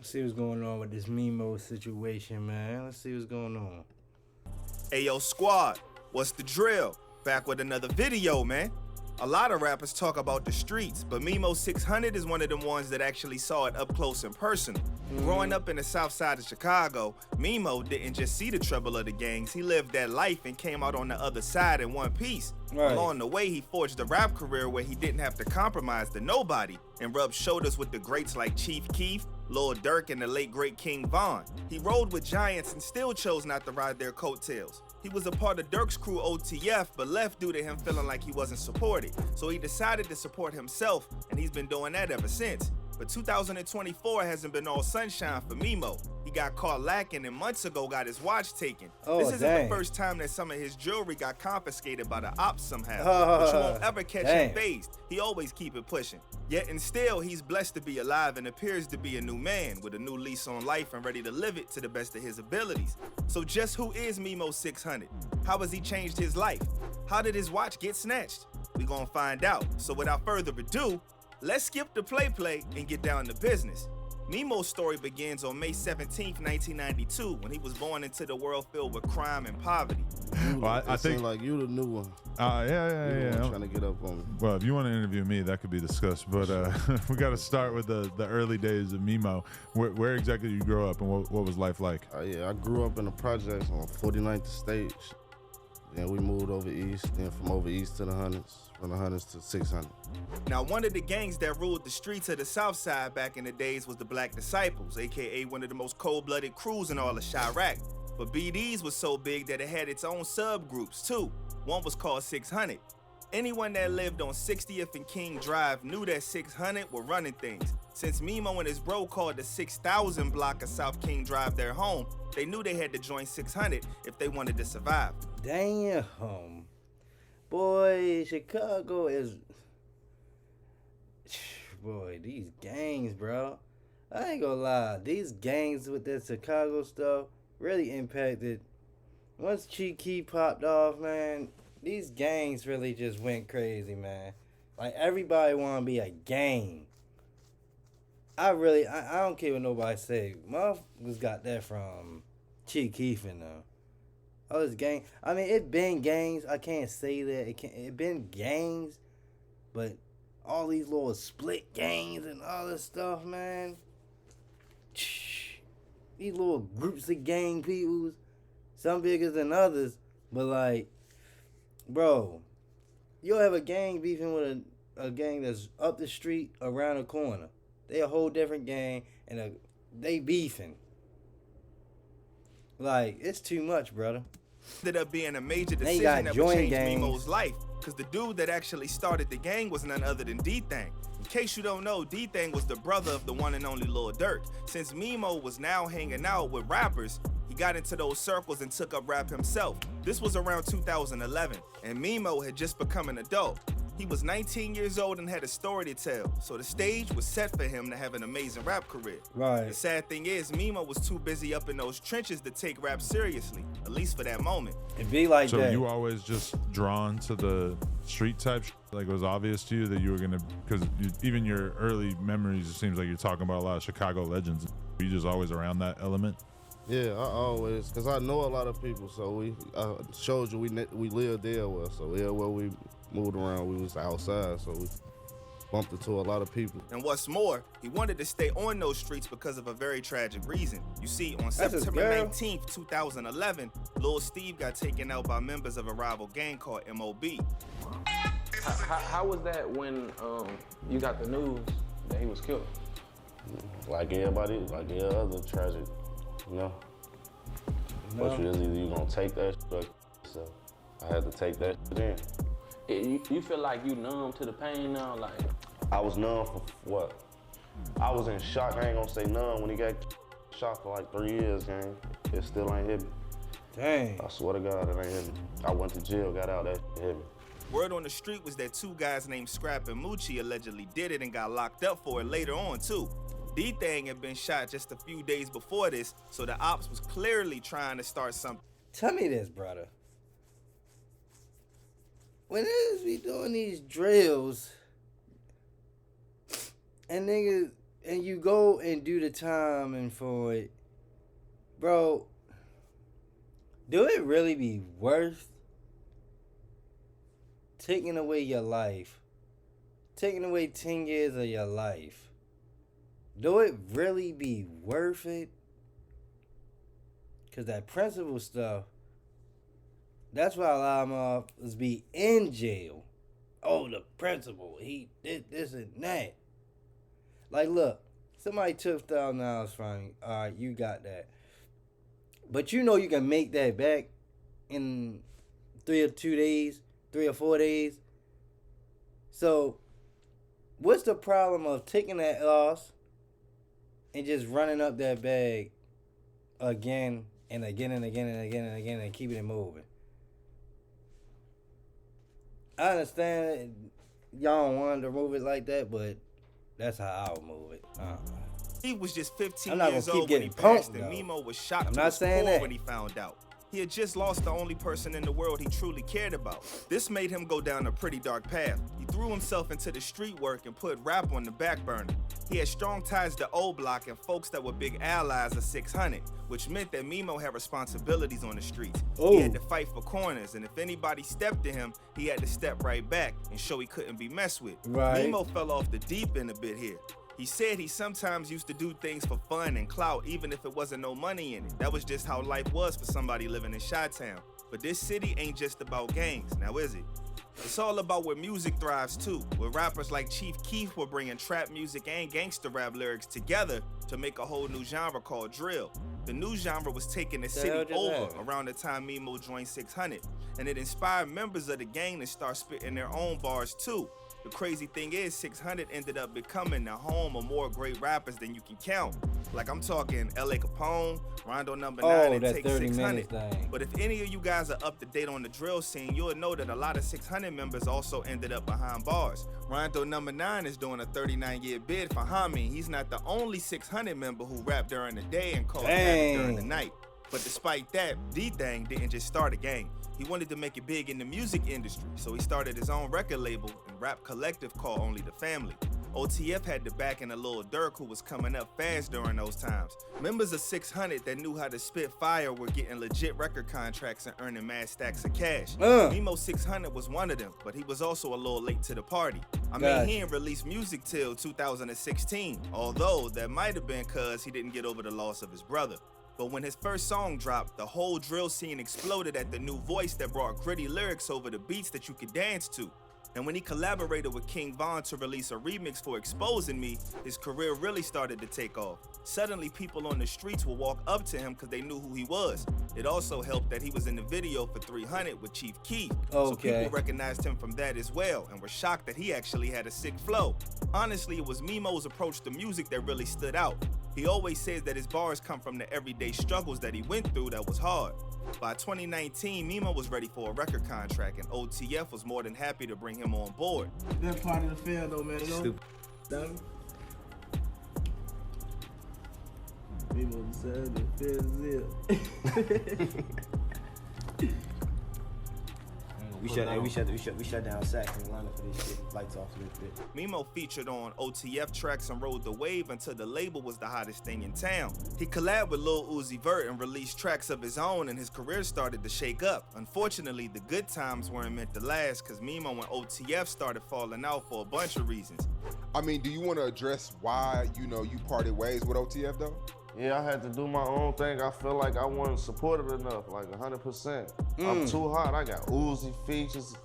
Let's see what's going on with this Memo situation, man. Let's see what's going on. Ayo squad, what's the drill? Back with another video, man. A lot of rappers talk about the streets, but Memo600 is one of them ones that actually saw it up close and personal. Growing up in the south side of Chicago, Memo didn't just see the trouble of the gangs, he lived that life and came out on the other side in one piece. Right. Along the way, he forged a rap career where he didn't have to compromise to nobody and rubbed shoulders with the greats like Chief Keef, Lil Durk, and the late great King Von. He rode with giants and still chose not to ride their coattails. He was a part of Durk's crew OTF, but left due to him feeling like he wasn't supported. So he decided to support himself, and he's been doing that ever since. But 2024 hasn't been all sunshine for Memo. He got caught lacking and months ago got his watch taken. Oh, this isn't dang. the first time that some of his jewelry got confiscated by the Opps somehow. But you won't ever catch him phased. He always keep it pushing. Yet and still, he's blessed to be alive and appears to be a new man with a new lease on life and ready to live it to the best of his abilities. So just who is Memo600? How has he changed his life? How did his watch get snatched? We gonna find out. So without further ado, let's skip the play and get down to business. Memo's story begins on May 17th, 1992, when he was born into the world filled with crime and poverty. Well, I think like you the new one. Yeah. Trying to get up on me. Well, if you want to interview me, that could be discussed. But we got to start with the early days of Memo. Where exactly did you grow up, and what was life like? Yeah, I grew up in the projects on 49th State. Then we moved over east. Then from over east to the hundreds. From the hundreds to 600. Now, one of the gangs that ruled the streets of the South Side back in the days was the Black Disciples, aka one of the most cold-blooded crews in all of Chirac. But BD's was so big that it had its own subgroups too. One was called 600. Anyone that lived on 60th and King Drive knew that 600 were running things. Since Memo and his bro called the 6000 block of South King Drive their home, they knew they had to join 600 if they wanted to survive. Damn. Boy, Chicago is... Boy, these gangs, bro. I ain't gonna lie. These gangs with that Chicago stuff really impacted. Once Cheeky popped off, man, these gangs really just went crazy, man. Like, everybody wanna be a gang. I don't care what nobody say. Motherfuckers got that from Chief Keef and them. All this gang. I mean, it been gangs. I can't say that. It been gangs, but all these little split gangs and all this stuff, man. These little groups of gang peoples, some bigger than others, but like, bro, you'll have a gang beefing with a gang that's up the street around the corner. They a whole different gang, and they beefing. Like, it's too much, brother. Ended up being a major They decision got that would joint change gangs. Memo's life, because the dude that actually started the gang was none other than D-Thang. In case you don't know, D-Thang was the brother of the one and only Lil Durk. Since Memo was now hanging out with rappers, he got into those circles and took up rap himself. This was around 2011, and Memo had just become an adult. He was 19 years old and had a story to tell, so the stage was set for him to have an amazing rap career. Right. The sad thing is, Memo was too busy up in those trenches to take rap seriously, at least for that moment. It be like So that. you always just drawn to the street type, like it was obvious to you that you were gonna, because even your early memories, it seems like you're talking about a lot of Chicago legends. You just always around that element. Yeah, I always, because I know a lot of people, so I showed you we lived there, well, so everywhere we moved around, we was outside, so we bumped into a lot of people. And what's more, he wanted to stay on those streets because of a very tragic reason. You see, on his September girl. 19th, 2011, Lil Steve got taken out by members of a rival gang called MOB. How was that when you got the news that he was killed? Like everybody, like every other tragic, you know? No. But either you gonna take that shit, so I had to take that shit in. You feel like you numb to the pain now? Like, I was numb for what? I was in shock. I ain't gonna say numb when he got shot for like 3 years, gang. It still ain't hit me. Dang. I swear to God, it ain't hit me. I went to jail, got out, that shit hit me. Word on the street was that two guys named Scrap and Moochie allegedly did it and got locked up for it later on too. D-Thang had been shot just a few days before this, so the Opps was clearly trying to start something. Tell me this, brother. When niggas be doing these drills and niggas and you go and do the time and for it, bro, do it really be worth taking away your life? Taking away 10 years of your life? Do it really be worth it? Because that principal stuff, that's why a lot of motherfuckers be in jail. Oh, the principal, he did this and that. Like, look, somebody took $1,000 from you. All right, you got that. But you know you can make that back in 3 or 4 days. So, what's the problem of taking that loss and just running up that bag again and again and again and again and again and keeping it moving? I understand y'all don't want to move it like that, but that's how I would move it. He was just 15 I'm not years gonna keep old when he getting passed, punked, and though. Memo was shocked I'm to not his saying core that. when he found out. He had just lost the only person in the world he truly cared about. This made him go down a pretty dark path. He threw himself into the street work and put rap on the back burner. He had strong ties to O Block and folks that were big allies of 600, which meant that Memo had responsibilities on the streets. Ooh. He had to fight for corners, and if anybody stepped to him, he had to step right back and show he couldn't be messed with. Right. Memo fell off the deep end a bit here. He said he sometimes used to do things for fun and clout, even if it wasn't no money in it. That was just how life was for somebody living in Chi-Town. But this city ain't just about gangs, now is it? It's all about where music thrives too, where rappers like Chief Keef were bringing trap music and gangster rap lyrics together to make a whole new genre called drill. The new genre was taking the city over around the time Memo joined 600, and it inspired members of the gang to start spitting their own bars too. The crazy thing is, 600 ended up becoming the home of more great rappers than you can count. Like, I'm talking L.A. Capone, Rondo Number 9, and that Take 30 600. minutes thing. But if any of you guys are up to date on the drill scene, you'll know that a lot of 600 members also ended up behind bars. Rondo Number 9 is doing a 39-year bid for Hami. He's not the only 600 member who rapped during the day and called rap during the night. But despite that, D-Thang didn't just start a gang. He wanted to make it big in the music industry, so he started his own record label and rap collective called Only the Family. OTF had the backing of Lil Durk, who was coming up fast during those times. Members of 600 that knew how to spit fire were getting legit record contracts and earning mad stacks of cash. Memo600 was one of them, but he was also a little late to the party. I mean, he didn't release music till 2016, although that might have been cause he didn't get over the loss of his brother. But when his first song dropped, the whole drill scene exploded at the new voice that brought gritty lyrics over the beats that you could dance to. And when he collaborated with King Von to release a remix for Exposing Me, his career really started to take off. Suddenly, people on the streets would walk up to him because they knew who he was. It also helped that he was in the video for 300 with Chief Keef. So people recognized him from that as well and were shocked that he actually had a sick flow. Honestly, it was Memo's approach to music that really stood out. He always says that his bars come from the everyday struggles that he went through that was hard. By 2019, Memo was ready for a record contract, and OTF was more than happy to bring him on board. That part of the film, though, man. You know? Memo600, We shut down Saks in Atlanta for this shit. Lights off a little bit. Memo featured on OTF tracks and rode the wave until the label was the hottest thing in town. He collabed with Lil Uzi Vert and released tracks of his own, and his career started to shake up. Unfortunately, the good times weren't meant to last because Memo and OTF started falling out for a bunch of reasons. I mean, do you want to address why, you parted ways with OTF though? Yeah, I had to do my own thing. I feel like I wasn't supportive enough, like 100%. I'm too hot. I got Uzi features.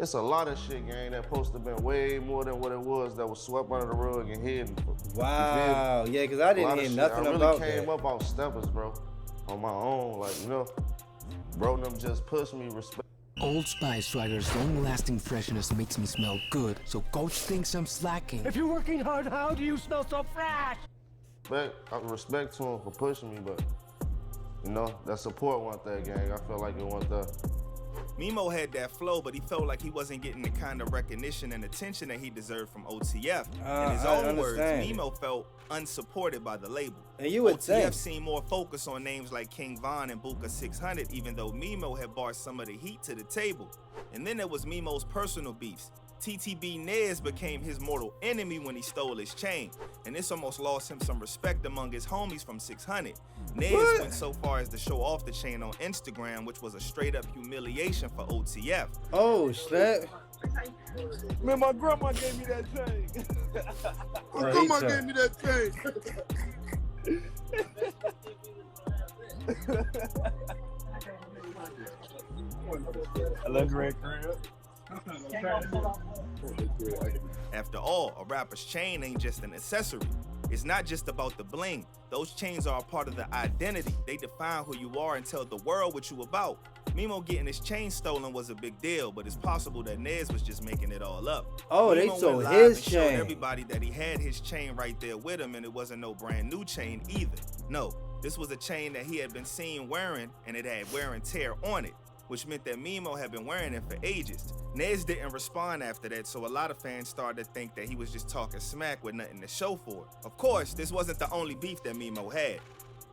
It's a lot of shit, gang, that supposed to have been way more than what it was that was swept under the rug and hidden. Wow, yeah, because I didn't hear nothing about that. I really came up off steppers, bro, on my own. Like, bro, them just pushed me respect. Old Spice Strider's long-lasting freshness makes me smell good, so Coach thinks I'm slacking. If you're working hard, how do you smell so fresh? I respect to him for pushing me, but, that support wasn't there, gang. I feel like it wasn't there. Memo had that flow, but he felt like he wasn't getting the kind of recognition and attention that he deserved from OTF. In his own words, Memo felt unsupported by the label. And you would OTF seemed more focused on names like King Von and Buka 600, even though Memo had brought some of the heat to the table. And then there was Memo's personal beefs. TTB Nez became his mortal enemy when he stole his chain, and this almost lost him some respect among his homies from 600. Nez went so far as to show off the chain on Instagram, which was a straight up humiliation for OTF. Oh, snap. Man, my grandma gave me that chain. My grandma gave me that chain. I love Red Crib. After all, a rapper's chain ain't just an accessory. It's not just about the bling. Those chains are a part of the identity. They define who you are and tell the world what you about. Memo getting his chain stolen was a big deal, but it's possible that Nez was just making it all up. Oh, Memo they went stole live his and showed chain. everybody that he had his chain right there with him, and it wasn't no brand new chain either. No, this was a chain that he had been seen wearing, and it had wear and tear on it, which meant that Memo had been wearing it for ages. Nez didn't respond after that, so a lot of fans started to think that he was just talking smack with nothing to show for it. Of course, this wasn't the only beef that Memo had.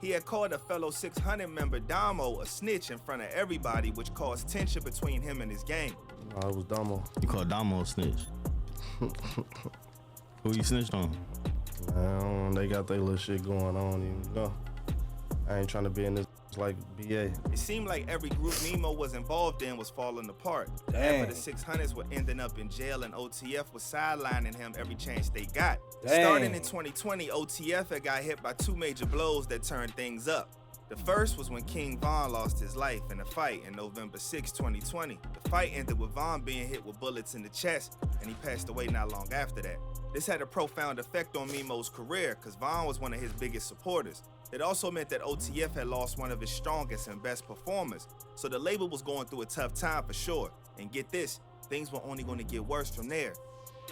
He had called a fellow 600 member Damo a snitch in front of everybody, which caused tension between him and his gang. Oh, it was Damo. You called Damo a snitch? Who you snitched on? Man, they got their little shit going on, you know. I ain't trying to be in this like BA. It seemed like every group Memo was involved in was falling apart. Dang. Half of the 600s were ending up in jail, and OTF was sidelining him every chance they got. Dang. Starting in 2020, OTF had got hit by two major blows that turned things up. The first was when King Von lost his life in a fight in November 6, 2020. The fight ended with Von being hit with bullets in the chest, and he passed away not long after that. This had a profound effect on Memo's career, because Von was one of his biggest supporters. It also meant that OTF had lost one of his strongest and best performers, so the label was going through a tough time for sure. And get this, things were only going to get worse from there.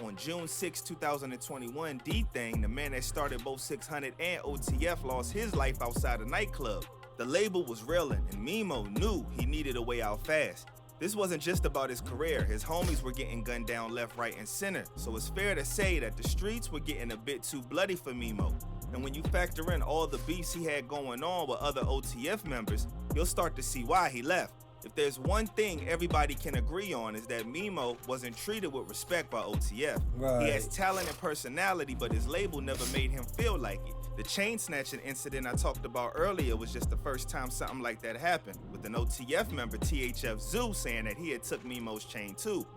On June 6, 2021, D-Thing, the man that started both 600 and OTF, lost his life outside a nightclub. The label was reeling, and Memo knew he needed a way out fast. This wasn't just about his career. His homies were getting gunned down left, right, and center, so it's fair to say that the streets were getting a bit too bloody for Memo. And when you factor in all the beefs he had going on with other OTF members, you'll start to see why he left. If there's one thing everybody can agree on, is that Memo wasn't treated with respect by OTF. Right. He has talent and personality, but his label never made him feel like it. The chain snatching incident I talked about earlier was just the first time something like that happened, with an OTF member, THF Zoo, saying that he had took Memo's chain too.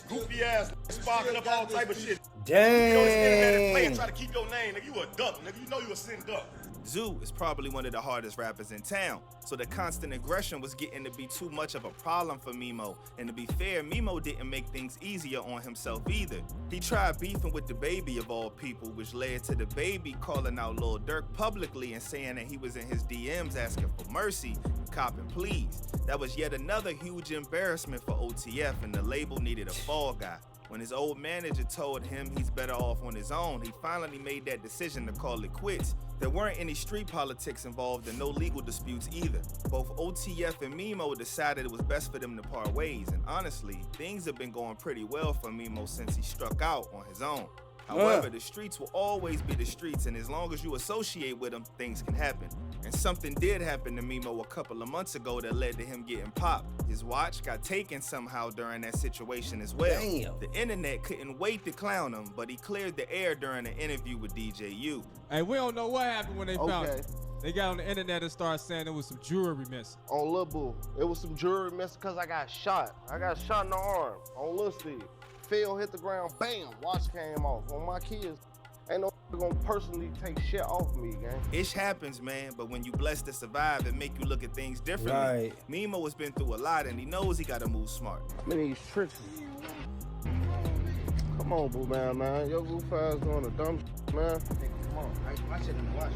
Goofy ass, sparking up all type of shit. Dang. You know, this internet play and try to keep your name, nigga. You a duck, nigga. You know you a sin duck. Zoo is probably one of the hardest rappers in town, so the constant aggression was getting to be too much of a problem for Memo. And to be fair, Memo didn't make things easier on himself either. He tried beefing with the Baby of all people, which led to the Baby calling out Lil Durk publicly and saying that he was in his DMs asking for mercy, copping pleas. That was yet another huge embarrassment for OTF, and the label needed a fall guy. When his old manager told him he's better off on his own, he finally made that decision to call it quits. There weren't any street politics involved and no legal disputes either. Both OTF and Memo decided it was best for them to part ways, and honestly, things have been going pretty well for Memo since he struck out on his own. However, the streets will always be the streets, and as long as you associate with them, things can happen. And something did happen to Memo a couple of months ago that led to him getting popped. His watch got taken somehow during that situation as well. Damn. The internet couldn't wait to clown him, but he cleared the air during an interview with DJU. Hey, we don't know what happened when they found it. They got on the internet and started saying it was some jewelry missing. On Lil Boo, it was some jewelry missing because I got shot. I got shot in the arm on Lil Steve. Phil hit the ground, bam, watch came off. On my kids, ain't no gonna personally take shit off me, gang. Ish happens, man, but when you blessed to survive, it make you look at things differently. Right. Memo has been through a lot, and he knows he gotta move smart. I'm in these trenches. Come on, Boo man. Your goof ass doing the dumb shit, man. Hey, come on, I shit in the wash.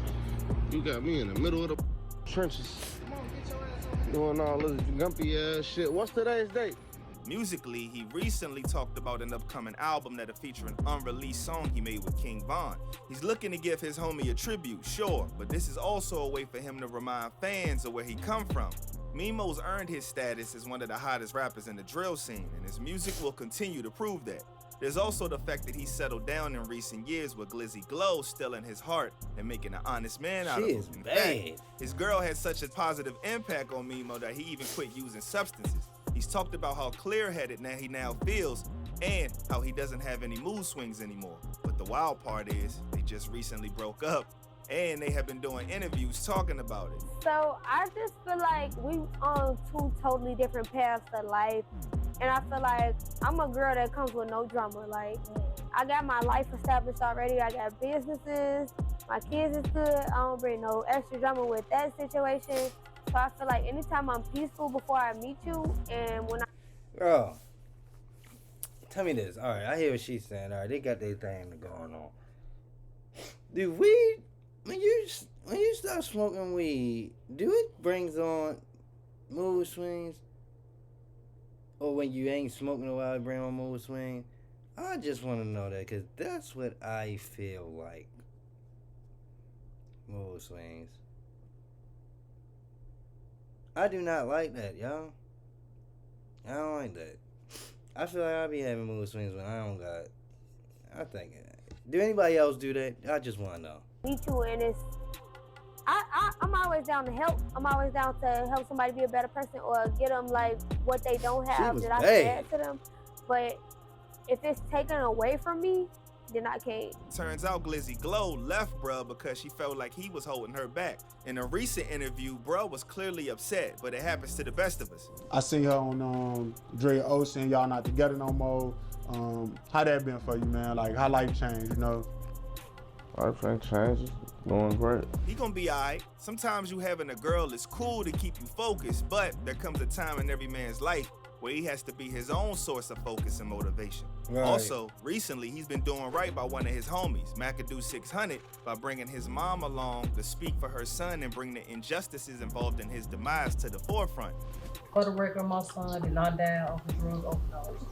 You got me in the middle of the trenches. Come on, get your ass on. Doing all this gumpy ass shit. What's today's date? Musically, he recently talked about an upcoming album that'll feature an unreleased song he made with King Von. He's looking to give his homie a tribute, sure, but this is also a way for him to remind fans of where he come from. Memo's earned his status as one of the hottest rappers in the drill scene, and his music will continue to prove that. There's also the fact that he settled down in recent years with Glizzy Glow still in his heart and making an honest man out of him. In fact, his girl had such a positive impact on Memo that he even quit using substances. He's talked about how clear-headed he now feels, and how he doesn't have any mood swings anymore. But the wild part is, they just recently broke up, and they have been doing interviews talking about it. So I just feel like we on two totally different paths of life. And I feel like I'm a girl that comes with no drama. Like, I got my life established already. I got businesses. My kids is good. I don't bring no extra drama with that situation. So I feel like anytime I'm peaceful before I meet you, and when I... Girl, tell me this. All right, I hear what she's saying. All right, they got their thing going on. Do weed, when you start smoking weed, do it brings on mood swings? Or when you ain't smoking a while, it bring on mood swings? I just want to know that, because that's what I feel like. Mood swings. I do not like that, y'all. I don't like that. I feel like I be having mood swings when I don't got. I think. Do anybody else do that? I just want to know. Me too, and it's. I'm always down to help. I'm always down to help somebody be a better person or get them like what they don't have that I can add to them. But if it's taken away from me, then I can't. Turns out Glizzy Glow left bruh because she felt like he was holding her back. In a recent interview, bruh was clearly upset, but it happens to the best of us. I see her on Dre Ocean, y'all not together no more. How that been for you, man? Like, how life changed, you know? Life ain't changing. Going great. He gonna be alright. Sometimes you having a girl is cool to keep you focused, but there comes a time in every man's life where he has to be his own source of focus and motivation. Right. Also, recently he's been doing right by one of his homies, Memo600, by bringing his mom along to speak for her son and bring the injustices involved in his demise to the forefront. For the record, my son did not die of a drug overdose.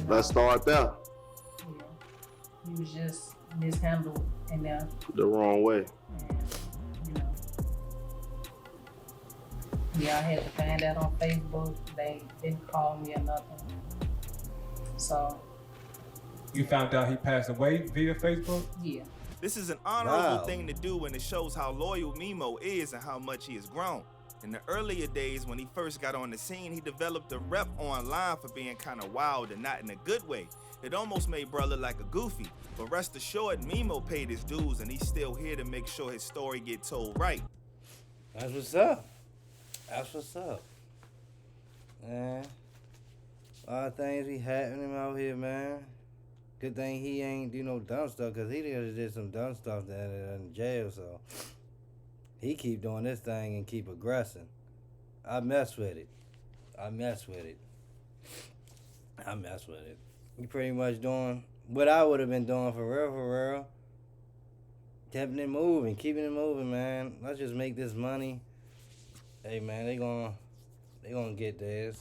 Let's start there. Yeah. He was just mishandled in there. The wrong way. And, you know. Yeah, I had to find that on Facebook. They didn't call me or nothing. So. You found out he passed away via Facebook? Yeah. This is an honorable thing to do, and it shows how loyal Memo is and how much he has grown. In the earlier days when he first got on the scene, he developed a rep online for being kind of wild and not in a good way. It almost made bro look like a goofy, but rest assured, Memo paid his dues and he's still here to make sure his story get told right. That's what's up. That's what's up. Man, a lot of things be happening out here, man. Good thing he ain't do no dumb stuff, because he did some dumb stuff down in jail, so he keep doing this thing and keep aggressing. I mess with it. You pretty much doing what I would have been doing for real. Keeping it moving, man. Let's just make this money. Hey, man, they gonna get theirs.